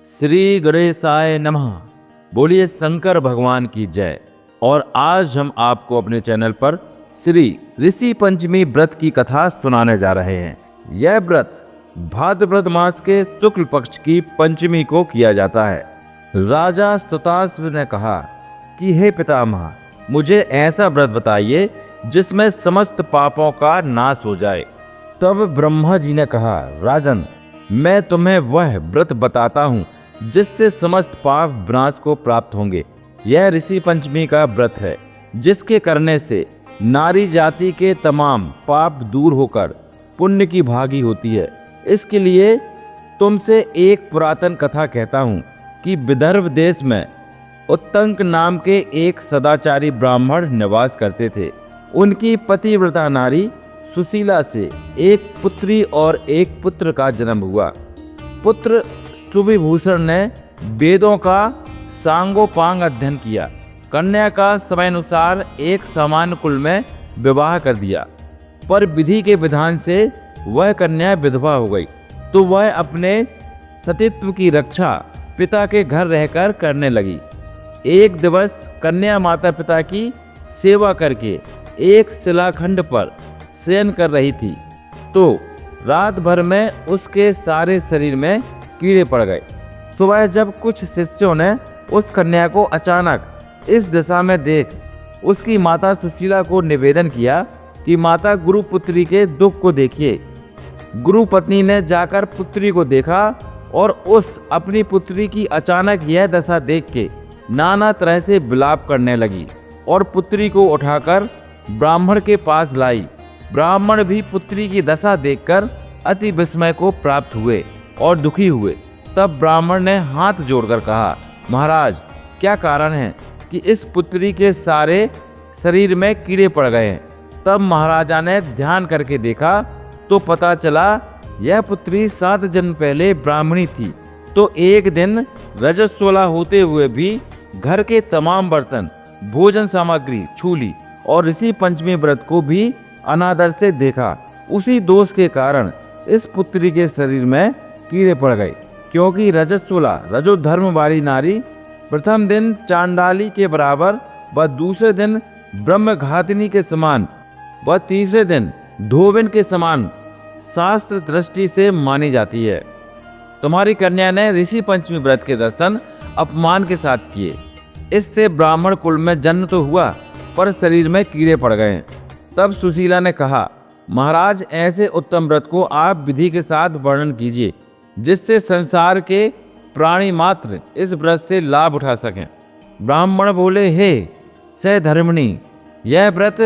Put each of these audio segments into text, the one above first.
श्री गणेशाय नमः। बोलिए शंकर भगवान की जय। और आज हम आपको अपने चैनल पर श्री ऋषि पंचमी व्रत की कथा सुनाने जा रहे हैं। यह व्रत भाद्रपद मास के शुक्ल पक्ष की पंचमी को किया जाता है। राजा सुताश्व ने कहा कि हे पितामह, मुझे ऐसा व्रत बताइए जिसमें समस्त पापों का नाश हो जाए। तब ब्रह्मा जी ने कहा, राजन, मैं तुम्हें वह व्रत बताता हूँ जिससे समस्त पाप विनाश को प्राप्त होंगे। यह ऋषि पंचमी का व्रत है, जिसके करने से नारी जाति के तमाम पाप दूर होकर पुण्य की भागी होती है। इसके लिए तुमसे एक पुरातन कथा कहता हूँ कि विदर्भ देश में उत्तंक नाम के एक सदाचारी ब्राह्मण निवास करते थे। उनकी पतिव्रता नारी सुशीला से एक पुत्री और एक पुत्र का जन्म हुआ। पुत्र सुविभूषण ने वेदों का सांगोपांग अध्ययन किया। कन्या का समयानुसार एक सामान्य कुल में विवाह कर दिया, पर विधि के विधान से वह कन्या विधवा हो गई। तो वह अपने सतीत्व की रक्षा पिता के घर रहकर करने लगी। एक दिवस कन्या माता पिता की सेवा करके एक शिलाखंड पर शयन कर रही थी, तो रात भर में उसके सारे शरीर में कीड़े पड़ गए। सुबह जब कुछ शिष्यों ने उस कन्या को अचानक इस दिशा में देख उसकी माता सुशीला को निवेदन किया कि माता, गुरुपुत्री के दुख को देखिए। गुरु पत्नी ने जाकर पुत्री को देखा और उस अपनी पुत्री की अचानक यह दशा देख के नाना तरह से विलाप करने लगी और पुत्री को उठाकर ब्राह्मण के पास लाई। ब्राह्मण भी पुत्री की दशा देखकर अति विस्मय को प्राप्त हुए और दुखी हुए। तब ब्राह्मण ने हाथ जोड़कर कहा, महाराज, क्या कारण है कि इस पुत्री के सारे शरीर में कीड़े पड़ गए हैं? तब महाराजा ने ध्यान करके देखा तो पता चला यह पुत्री 7 जन्म पहले ब्राह्मणी थी। तो एक दिन रजस्वला होते हुए भी घर के तमाम बर्तन, भोजन सामग्री छू ली और ऋषि पंचमी व्रत को भी अनादर से देखा। उसी दोष के कारण इस पुत्री के शरीर में कीड़े पड़ गए। क्योंकि रजस्वला रजोधर्म वाली नारी प्रथम दिन चांडाली के बराबर व दूसरे दिन ब्रह्मघातिनी के समान व तीसरे दिन धोबिन के समान शास्त्र दृष्टि से मानी जाती है। तुम्हारी कन्या ने ऋषि पंचमी व्रत के दर्शन अपमान के साथ किए। इससे ब्राह्मण कुल में जन्म तो हुआ, पर शरीर में कीड़े पड़ गए। तब सुशीला ने कहा, महाराज, ऐसे उत्तम व्रत को आप विधि के साथ वर्णन कीजिए जिससे संसार के प्राणी मात्र इस व्रत से लाभ उठा सकें। ब्राह्मण बोले, हे सहधर्मिणी, यह व्रत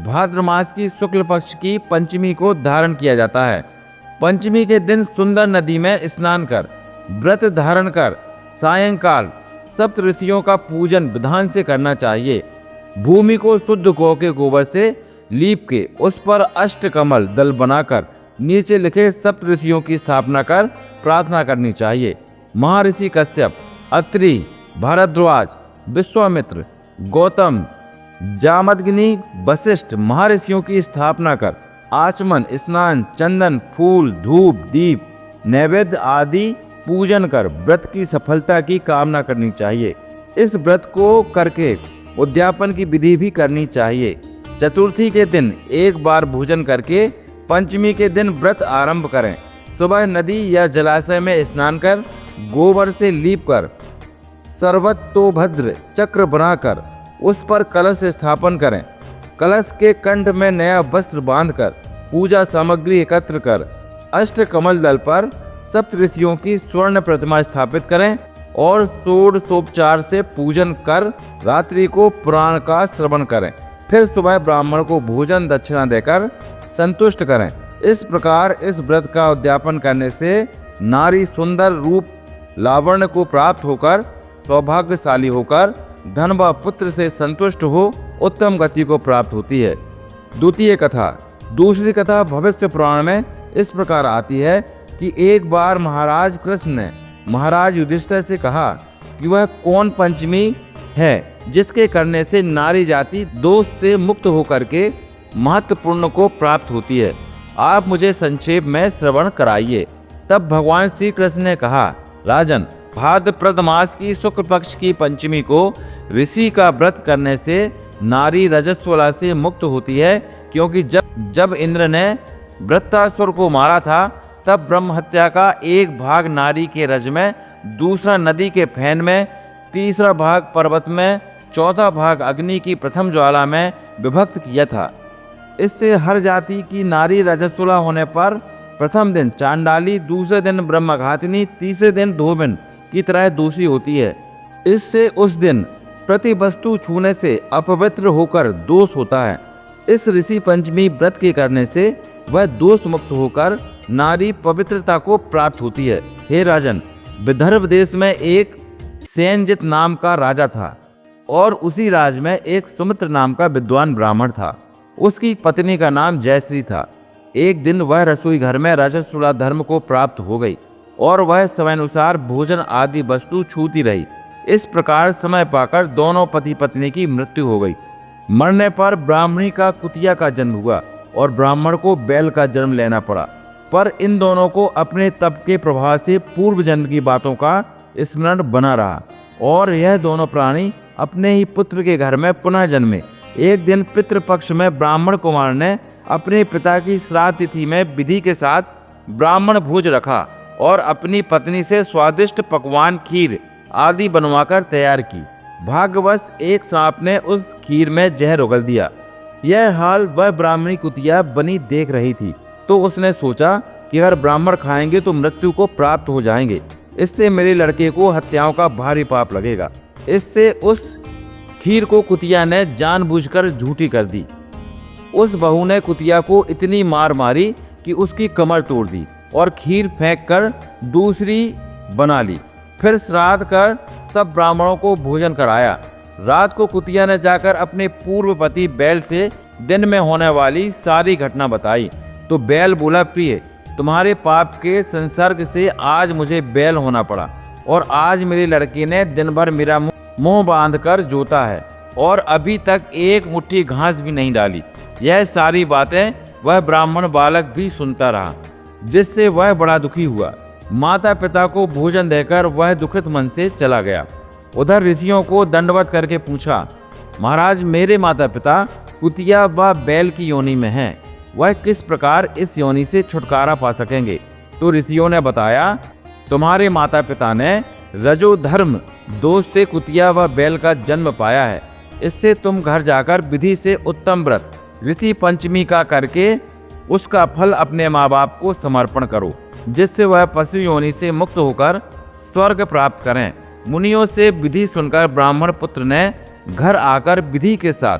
भाद्र मास की शुक्ल पक्ष की पंचमी को धारण किया जाता है। पंचमी के दिन सुंदर नदी में स्नान कर व्रत धारण कर सायंकाल सप्त ऋषियों का पूजन विधान से करना चाहिए। भूमि को शुद्ध गौ के गोबर से लीप के उस पर अष्टकमल दल बनाकर नीचे लिखे सप्त ऋषियों की स्थापना कर प्रार्थना करनी चाहिए। महर्षि कश्यप, अत्रि, भारद्वाज, विश्वामित्र, गौतम, जामदग्नि, वशिष्ठ महर्षियों की स्थापना कर आचमन, स्नान, चंदन, फूल, धूप, दीप, नैवेद्य आदि पूजन कर व्रत की सफलता की कामना करनी चाहिए। इस व्रत को करके उद्यापन की विधि भी करनी चाहिए। चतुर्थी के दिन एक बार भोजन करके पंचमी के दिन व्रत आरंभ करें। सुबह नदी या जलाशय में स्नान कर गोबर से लीप कर सर्वतोभद्र चक्र बनाकर उस पर कलश स्थापन करें। कलश के कंठ में नया वस्त्र बांधकर पूजा सामग्री एकत्र कर अष्टकमल दल पर सप्त ऋषियों की स्वर्ण प्रतिमा स्थापित करें और षोडशोपचार से पूजन कर रात्रि को पुराण का श्रवण करें। फिर सुबह ब्राह्मण को भोजन दक्षिणा देकर संतुष्ट करें। इस प्रकार इस व्रत का उद्यापन करने से नारी सुंदर रूप लावण्य को प्राप्त होकर सौभाग्यशाली होकर धन व पुत्र से संतुष्ट हो उत्तम गति को प्राप्त होती है। द्वितीय कथा। दूसरी कथा भविष्य पुराण में इस प्रकार आती है कि एक बार महाराज कृष्ण ने महाराज युधिष्ठिर से कहा कि वह कौन पंचमी है जिसके करने से नारी जाति दोष से मुक्त होकर के महत्वपूर्ण को प्राप्त होती है। आप मुझे संक्षेप में श्रवण कराइए। तब भगवान श्री कृष्ण ने कहा, राजन, भाद्रपद मास की शुक्ल पक्ष की पंचमी को ऋषि का व्रत करने से नारी रजस्वला से मुक्त होती है, क्योंकि जब इंद्र ने वृत्तासुर को मारा था तब ब्रह्म हत्या का एक भाग नारी के रज में, दूसरा नदी के फैन में, तीसरा भाग पर्वत में, चौथा भाग अग्नि की प्रथम ज्वाला में विभक्त किया था। इससे हर जाति की नारी रजस्वला होने पर प्रथम दिन चांडाली, दूसरे दिन ब्रह्मघातिनी, तीसरे दिन धोबिन की तरह दोषी होती है। इससे उस दिन प्रति वस्तु छूने से अपवित्र होकर दोष होता है। इस ऋषि पंचमी व्रत के करने से वह दोष मुक्त होकर नारी पवित्रता को प्राप्त होती है। हे राजन, विदर्भ देश में एक सेनजित नाम का राजा था और उसी राज में एक सुमित्र नाम का विद्वान ब्राह्मण था। उसकी पत्नी का नाम जयश्री था। एक दिन वह रसोई घर में रजस्वला धर्म को प्राप्त हो गई और वह समयानुसार भोजन आदि वस्तु छूती रही। इस प्रकार समय पाकर दोनों पति पत्नी की मृत्यु हो गई। मरने पर ब्राह्मणी का कुतिया का जन्म हुआ और ब्राह्मण को बैल का जन्म लेना पड़ा। पर इन दोनों को अपने तप के प्रभाव से पूर्व जन्म की बातों का स्मरण बना रहा और यह दोनों प्राणी अपने ही पुत्र के घर में पुनः जन्मे। एक दिन पितृपक्ष में ब्राह्मण कुमार ने अपने पिता की श्राद्ध तिथि में विधि के साथ ब्राह्मण भोज रखा और अपनी पत्नी से स्वादिष्ट पकवान, खीर आदि बनवाकर तैयार की। भाग्यवश एक सांप ने उस खीर में जहर उगल दिया। यह हाल वह ब्राह्मणी कुतिया बनी देख रही थी, तो उसने सोचा कि अगर ब्राह्मण खाएंगे तो मृत्यु को प्राप्त हो जाएंगे, इससे मेरे लड़के को हत्याओं का भारी पाप लगेगा। इससे उस खीर को कुतिया ने जानबूझकर झूठी कर दी। उस बहू ने कुतिया को इतनी मार मारी कि उसकी कमर तोड़ दी और खीर फेंक कर दूसरी बना ली। फिर श्राद्ध कर सब ब्राह्मणों को भोजन कराया। रात को कुतिया ने जाकर अपने पूर्व पति बैल से दिन में होने वाली सारी घटना बताई। तो बैल बोला, प्रिय, तुम्हारे पाप के संसर्ग से आज मुझे बैल होना पड़ा और आज मेरी लड़की ने दिन भर मेरा मुंह बांधकर जोता है और अभी तक एक मुट्ठी घास भी नहीं डाली। यह सारी बातें वह ब्राह्मण बालक भी सुनता रहा, जिससे वह बड़ा दुखी हुआ। माता पिता को भोजन देकर वह दुखित मन से चला गया। उधर ऋषियों को दंडवत करके पूछा, महाराज, मेरे माता पिता कुतिया व बैल की योनि में हैं, वह किस प्रकार इस योनि से छुटकारा पा सकेंगे? तो ऋषियों ने बताया, तुम्हारे माता पिता ने रजोधर्म दोष से कुतिया व बैल का जन्म पाया है। इससे तुम घर जाकर विधि से उत्तम व्रत ऋषि पंचमी का करके उसका फल अपने माँ बाप को समर्पण करो, जिससे वह पशु योनि से मुक्त होकर स्वर्ग प्राप्त करें। मुनियों से विधि सुनकर ब्राह्मण पुत्र ने घर आकर विधि के साथ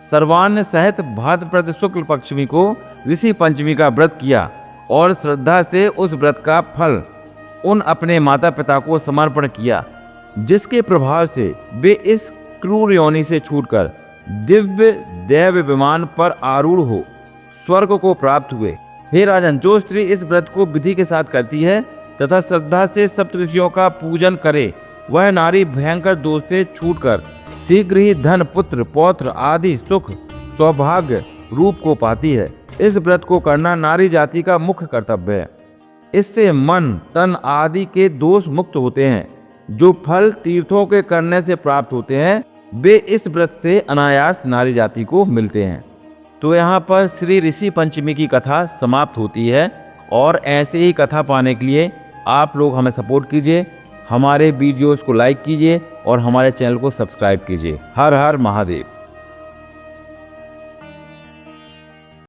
सर्वान्न सहित भाद्रपद शुक्ल पंचमी को ऋषि पंचमी का व्रत किया और श्रद्धा से उस व्रत का फल उन अपने माता पिता को समर्पण किया, जिसके प्रभाव से वे इस क्रूर योनि से छूटकर दिव्य देव विमान पर आरूढ़ हो स्वर्ग को प्राप्त हुए। हे राजन, जो स्त्री इस व्रत को विधि के साथ करती है तथा श्रद्धा से सप्तऋषियों का पूजन करे, वह नारी भयंकर दोष से छूटकर शीघ्र ही धन, पुत्र, पौत्र आदि सुख सौभाग्य रूप को पाती है। इस व्रत को करना नारी जाति का मुख्य कर्तव्य है। इससे मन, तन आदि के दोष मुक्त होते हैं। जो फल तीर्थों के करने से प्राप्त होते हैं, वे इस व्रत से अनायास नारी जाति को मिलते हैं। तो यहाँ पर श्री ऋषि पंचमी की कथा समाप्त होती है और ऐसे ही कथा पाने के लिए आप लोग हमें सपोर्ट कीजिए, हमारे वीडियोस को लाइक कीजिए और हमारे चैनल को सब्सक्राइब कीजिए। हर हर महादेव।